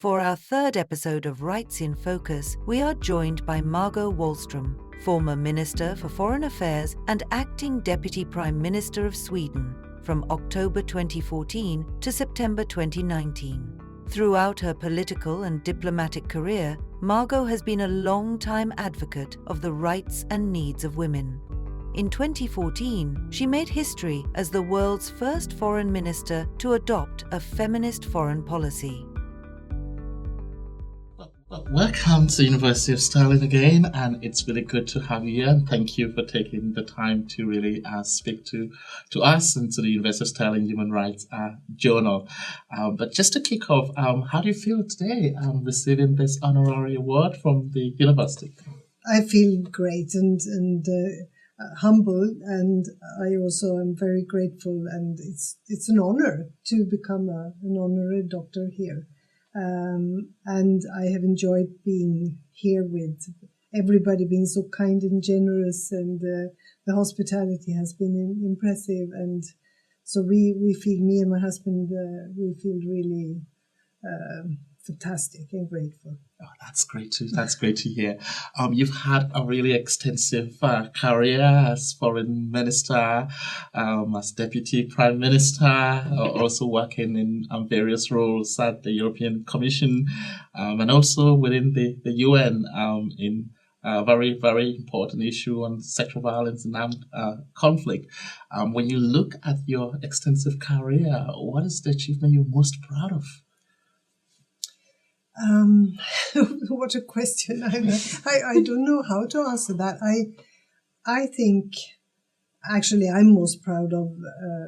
For our third episode of Rights in Focus, we are joined by Margot Wallström, former Minister for Foreign Affairs and Acting Deputy Prime Minister of Sweden from October 2014 to September 2019. Throughout her political and diplomatic career, Margot has been a long-time advocate of the rights and needs of women. In 2014, she made history as the world's first foreign minister to adopt a feminist foreign policy. Welcome to the University of Stirling again, and it's really good to have you here, and thank you for taking the time to really speak to us and to the University of Stirling Human Rights Journal. But just to kick off, how do you feel today receiving this honorary award from the university? I feel great and humble, and I also am very grateful, and it's an honor to become an honorary doctor here. And I have enjoyed being here with everybody being so kind and generous, and the hospitality has been impressive. And so we feel, me and my husband, we feel really fantastic and grateful. Oh, that's great to hear. You've had a really extensive career as foreign minister, as deputy prime minister, also working in various roles at the European Commission, and also within the UN in a very, very important issue on sexual violence and armed conflict. When you look at your extensive career, what is the achievement you're most proud of? What a question. I don't know how to answer that. I think actually I'm most proud of,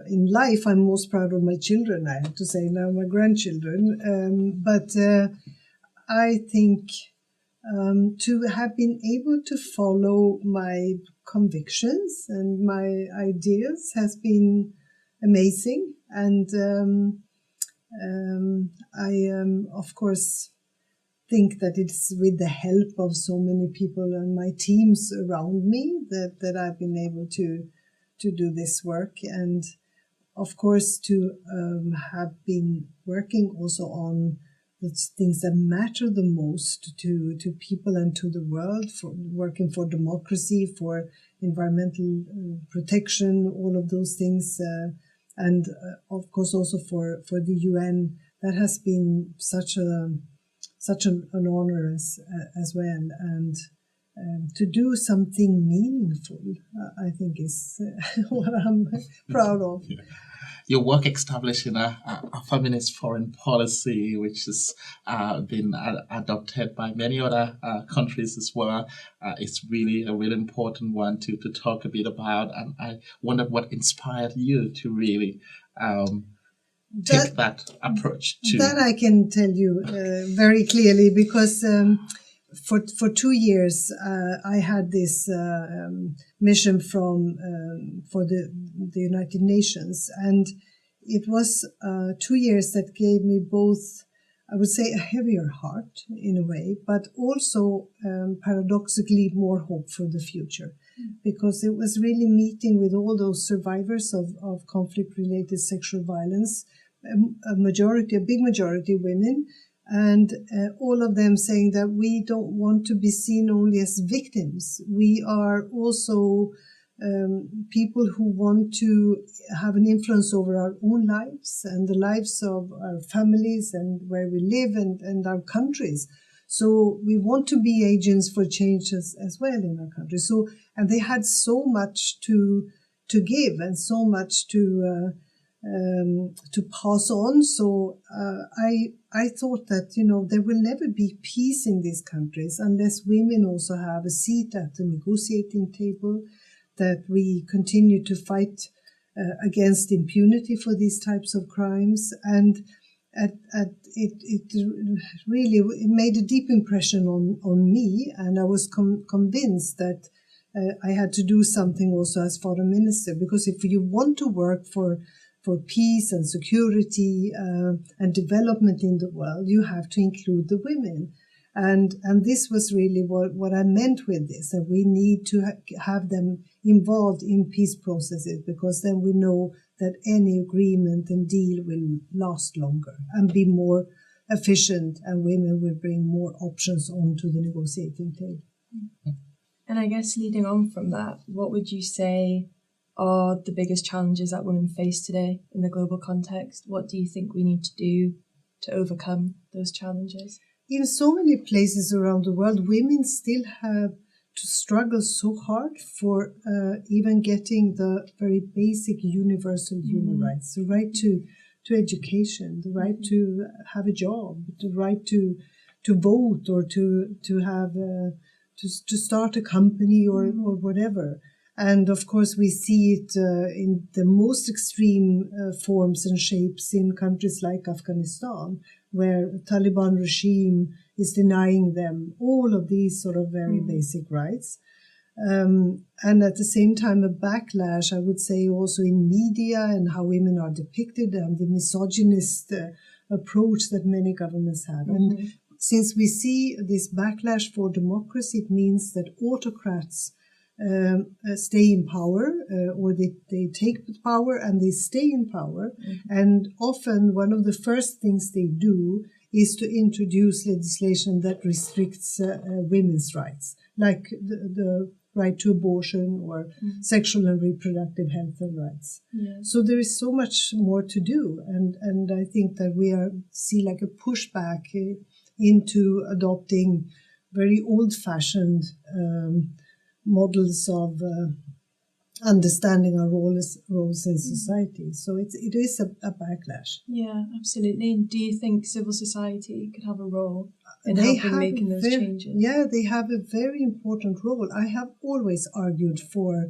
in life, I'm most proud of my children, I have to say now, my grandchildren. But I think to have been able to follow my convictions and my ideas has been amazing. And I, of course, think that it's with the help of so many people and my teams around me that I've been able to do this work, and of course to have been working also on the things that matter the most to people and to the world, for working for democracy, for environmental protection, all of those things, and of course also for the UN. That has been such an honor as well, and to do something meaningful, I think is what I'm proud of. Yeah. Your work establishing a feminist foreign policy, which has been adopted by many other countries as well, is really a really important one to talk a bit about. And I wonder what inspired you to really take that approach to that. I can tell you very clearly, because for 2 years I had this mission for the United Nations, and it was 2 years that gave me both, I would say, a heavier heart in a way, but also paradoxically more hope for the future, because it was really meeting with all those survivors of conflict-related sexual violence, a big majority women, and all of them saying that we don't want to be seen only as victims. We are also people who want to have an influence over our own lives and the lives of our families and where we live and our countries. So we want to be agents for change as well in our country. So, and they had so much to give and so much to pass on. So I thought that, there will never be peace in these countries unless women also have a seat at the negotiating table, that we continue to fight against impunity for these types of crimes. And it really made a deep impression on me, and I was convinced that I had to do something also as foreign minister, because if you want to work for peace and security and development in the world, you have to include the women. And this was really what I meant with this, that we need to have them involved in peace processes, because then we know that any agreement and deal will last longer and be more efficient, and women will bring more options onto the negotiating table. And I guess leading on from that, what would you say are the biggest challenges that women face today in the global context? What do you think we need to do to overcome those challenges? In so many places around the world, women still have to struggle so hard for even getting the very basic universal human rights, the right to education, the right to have a job, the right to vote, or to have to start a company or whatever. And of course, we see it in the most extreme forms and shapes in countries like Afghanistan, where the Taliban regime is denying them all of these sort of very basic rights. And at the same time, a backlash, I would say, also in media and how women are depicted, and the misogynist approach that many governments have. And since we see this backlash for democracy, it means that autocrats stay in power, or they take power and they stay in power. And often one of the first things they do is to introduce legislation that restricts women's rights, like the right to abortion or sexual and reproductive health and rights. So there is so much more to do, and I think that we see like a pushback into adopting very old-fashioned models of understanding our roles in society. So it is a backlash. Yeah, absolutely. And do you think civil society could have a role in helping making those changes? Yeah, they have a very important role. I have always argued for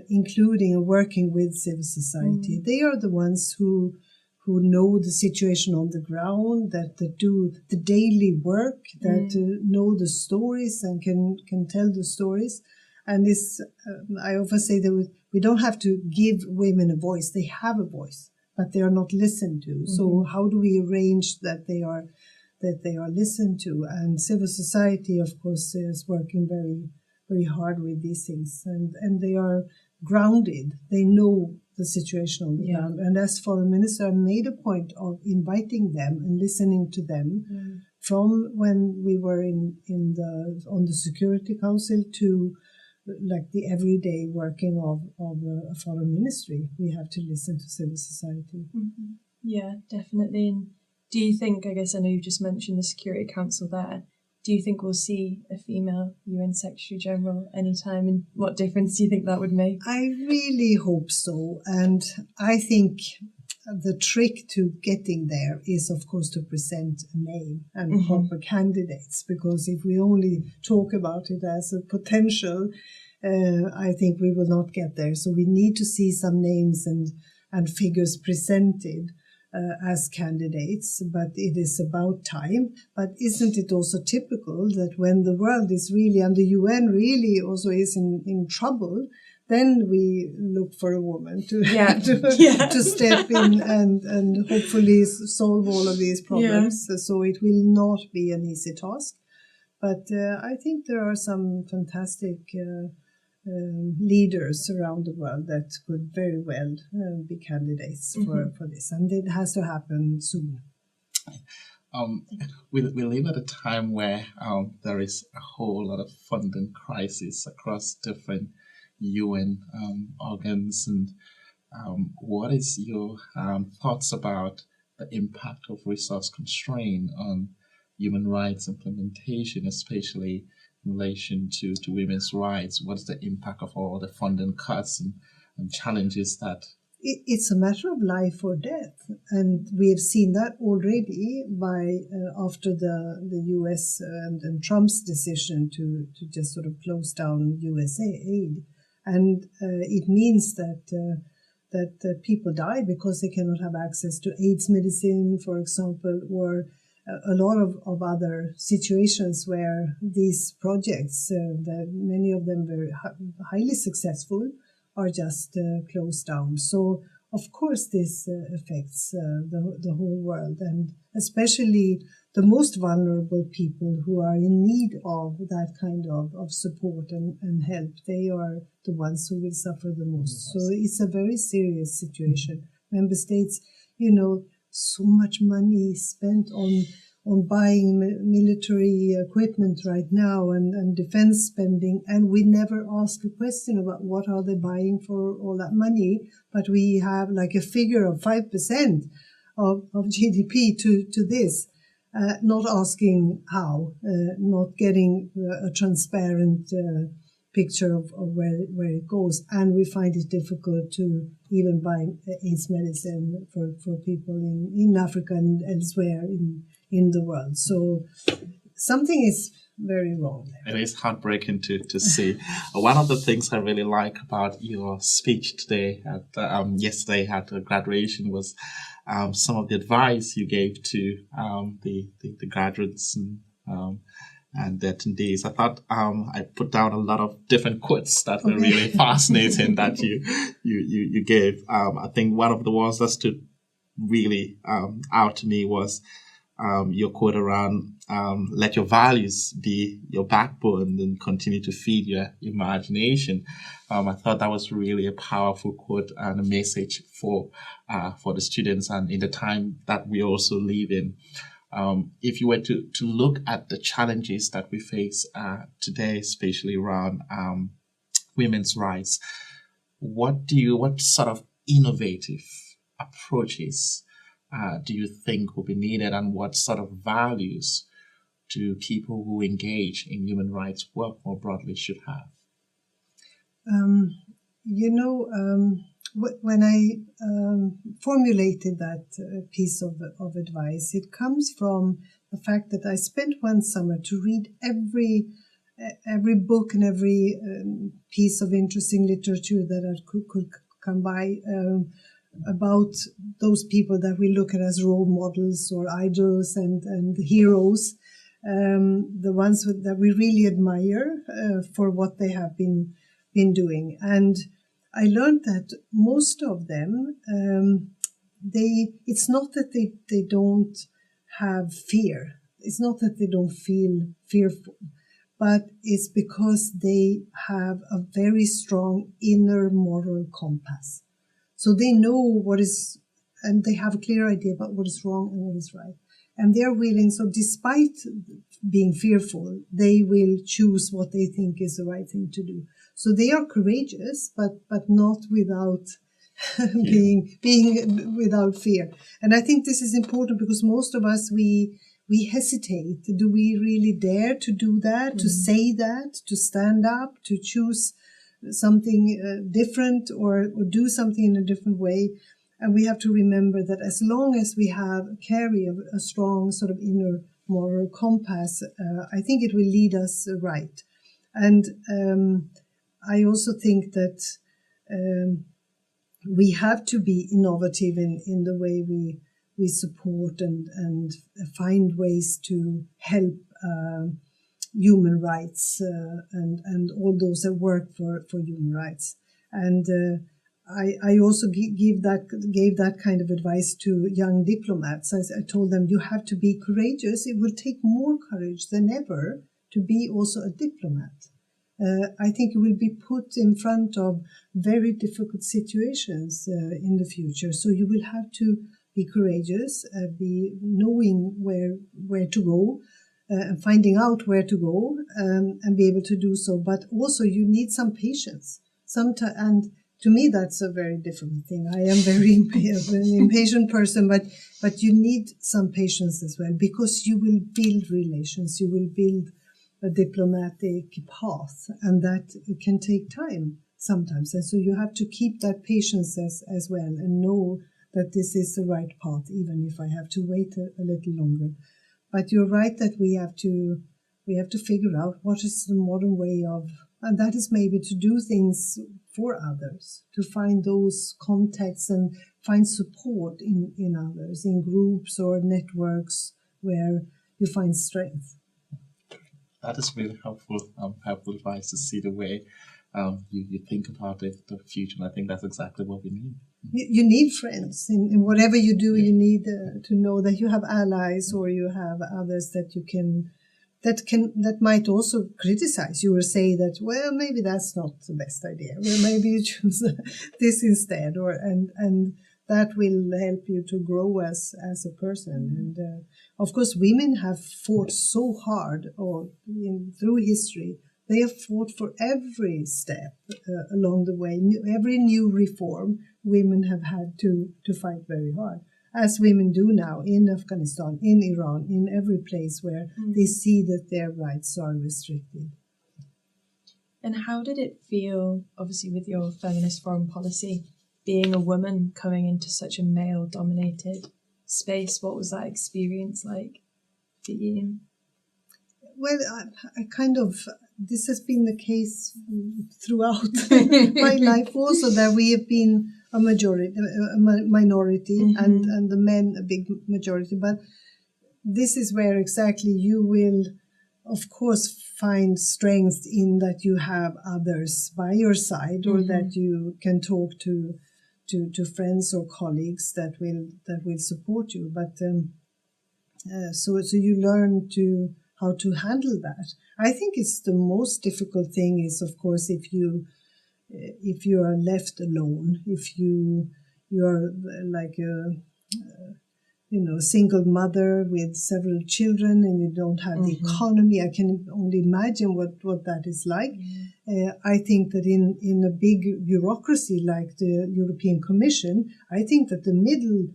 including and working with civil society. They are the ones who know the situation on the ground, that do the daily work, that know the stories and can tell the stories. And this, I often say that we don't have to give women a voice. They have a voice, but they are not listened to. So how do we arrange that they are listened to? And civil society, of course, is working very, very hard with these things. And they are grounded. They know the situation on the ground. And as foreign minister, I made a point of inviting them and listening to them from when we were on the Security Council to like the everyday working of a foreign ministry. We have to listen to civil society. Yeah, definitely. And do you think, I guess I know you've just mentioned the Security Council there, do you think we'll see a female UN Secretary General anytime, and what difference do you think that would make? I really hope so. And I think the trick to getting there is, of course, to present a name and proper candidates, because if we only talk about it as a potential, I think we will not get there. So we need to see some names and figures presented as candidates, but it is about time. But isn't it also typical that when the world is really, and the UN really also is in trouble, then we look for a woman to step in and hopefully solve all of these problems. So it will not be an easy task. But I think there are some fantastic leaders around the world that could very well be candidates for this. And it has to happen soon. We live at a time where there is a whole lot of funding crisis across different UN organs, and what is your thoughts about the impact of resource constraint on human rights implementation, especially in relation to women's rights? What is the impact of all the funding cuts and challenges that? It's a matter of life or death, and we have seen that already after the US and Trump's decision to just sort of close down USA aid. And it means that people die because they cannot have access to AIDS medicine, for example, or a lot of other situations where these projects, that many of them very highly successful, are just closed down. So, of course, this affects the whole world, and especially the most vulnerable people who are in need of that kind of support and help. They are the ones who will suffer the most. So it's a very serious situation. Member states, so much money spent on buying military equipment right now and defense spending, and we never ask a question about what are they buying for all that money, but we have like a figure of 5% of GDP to this, not asking how, not getting a transparent picture of where it goes, and we find it difficult to even buy AIDS medicine for people in Africa and elsewhere in the world. So something is very wrong there. It is heartbreaking to see. One of the things I really like about your speech today, yesterday at the graduation, was some of the advice you gave to the graduates and the attendees. I thought I put down a lot of different quotes that were really fascinating that you gave. I think one of the ones that stood really out to me was your quote around let your values be your backbone and continue to feed your imagination. I thought that was really a powerful quote and a message for the students and in the time that we also live in. If you were to look at the challenges that we face today, especially around women's rights, what sort of innovative approaches do you think will be needed, and what sort of values do people who engage in human rights work more broadly should have? When I formulated that piece of advice, it comes from the fact that I spent one summer to read every book and every piece of interesting literature that I could come by about those people that we look at as role models or idols and heroes, the ones that we really admire for what they have been doing. And I learned that most of them, it's not that they don't have fear. It's not that they don't feel fearful, but it's because they have a very strong inner moral compass. So they know and they have a clear idea about what is wrong and what is right. And they're willing, so despite being fearful, they will choose what they think is the right thing to do. So they are courageous, but not without being without fear. And I think this is important because most of us, we hesitate. Do we really dare to do that, to say that, to stand up, to choose something different or do something in a different way? And we have to remember that as long as we carry a strong sort of inner moral compass, I think it will lead us right. And I also think that we have to be innovative in the way we support and find ways to help human rights and all those that work for human rights. And I also gave that kind of advice to young diplomats. I told them, you have to be courageous. It will take more courage than ever to be also a diplomat. I think you will be put in front of very difficult situations in the future. So you will have to be courageous, be knowing where to go, and finding out where to go, and be able to do so. But also you need some patience. And to me, that's a very difficult thing. I am an impatient person, but you need some patience as well, because you will build relations, you will build a diplomatic path, and that can take time sometimes. And so you have to keep that patience as well, and know that this is the right path, even if I have to wait a little longer. But you're right that we have to figure out what is the modern way of, and that is maybe to do things for others, to find those contacts and find support in others, in groups or networks where you find strength. That is really helpful advice to see the way you think about the future. And I think that's exactly what we need. You need friends in whatever you do. Yeah. You need to know that you have allies, or you have others that might also criticize you or say that, well, maybe that's not the best idea. Well, maybe you choose this instead, and that will help you to grow as a person. And of course, women have fought so hard through history. They have fought for every step along the way. Every new reform, women have had to fight very hard, as women do now in Afghanistan, in Iran, in every place where they see that their rights are restricted. And how did it feel, obviously with your feminist foreign policy, being a woman coming into such a male-dominated space? What was that experience like for you? Well, I kind of, this has been the case throughout my life also, that we have been a minority, and the men a big majority. But this is where exactly you will, of course, find strength in that you have others by your side, or that you can talk to friends or colleagues that will support you. But so you learn how to handle that. I think it's the most difficult thing is, of course, if you are left alone, if you are like a single mother with several children, and you don't have the economy. I can only imagine what that is like. I think that in a big bureaucracy like the European Commission, I think that the middle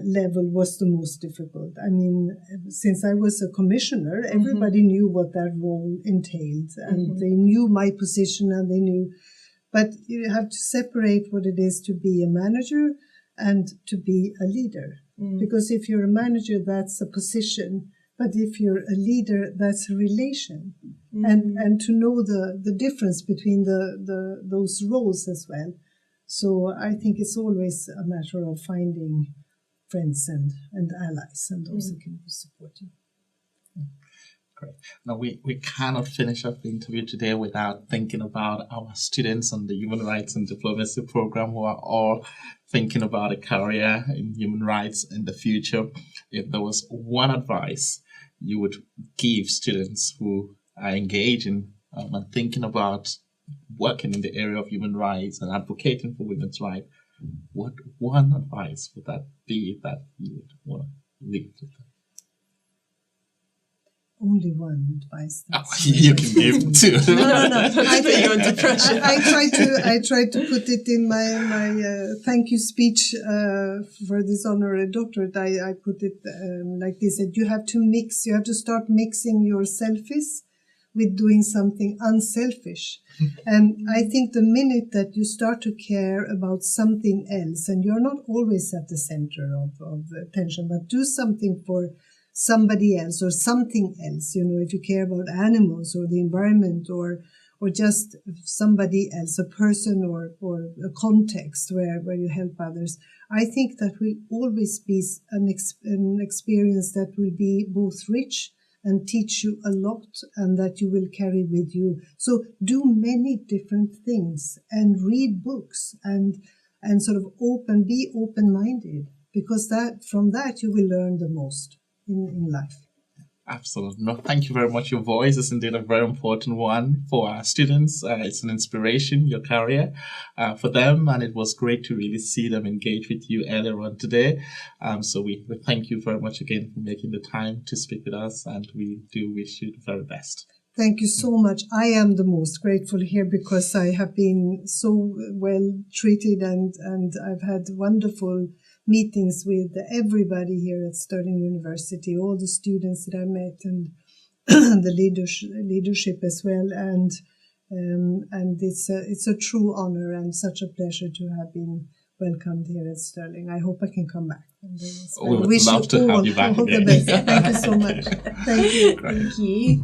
level was the most difficult. I mean, since I was a commissioner, everybody knew what that role entailed, and they knew my position, and they knew. But you have to separate what it is to be a manager and to be a leader. Because if you're a manager, that's a position. But if you're a leader, that's a relation. And to know the difference between those roles as well. So I think it's always a matter of finding friends and allies and those who can support you. Great. Now, we cannot finish up the interview today without thinking about our students on the Human Rights and Diplomacy program who are all thinking about a career in human rights in the future. If there was one advice you would give students who are engaging and thinking about working in the area of human rights and advocating for women's rights, what one advice would that be that you would want to leave with them? Only one advice. You can give two. No. I tried to put it in my thank you speech for this honorary doctorate. I put it like this: that you have to start mixing your selfies with doing something unselfish. And I think the minute that you start to care about something else, and you're not always at the center of attention, but do something for somebody else or something else, if you care about animals or the environment or just somebody else, a person or a context where you help others, I think that will always be an experience that will be both rich and teach you a lot, and that you will carry with you. So do many different things and read books and sort of be open-minded, because from that you will learn the most in life. Absolutely. No, thank you very much. Your voice is indeed a very important one for our students. It's an inspiration, your career, for them. And it was great to really see them engage with you earlier on today. So we thank you very much again for making the time to speak with us. And we do wish you the very best. Thank you so much. I am the most grateful here because I have been so well treated, and I've had wonderful meetings with everybody here at Stirling University, all the students that I met, and the leadership as well. And it's a true honor and such a pleasure to have been welcomed here at Stirling. I hope I can come back. We would love to have you back all again. The best. Thank you so much. Thank you. Thank you.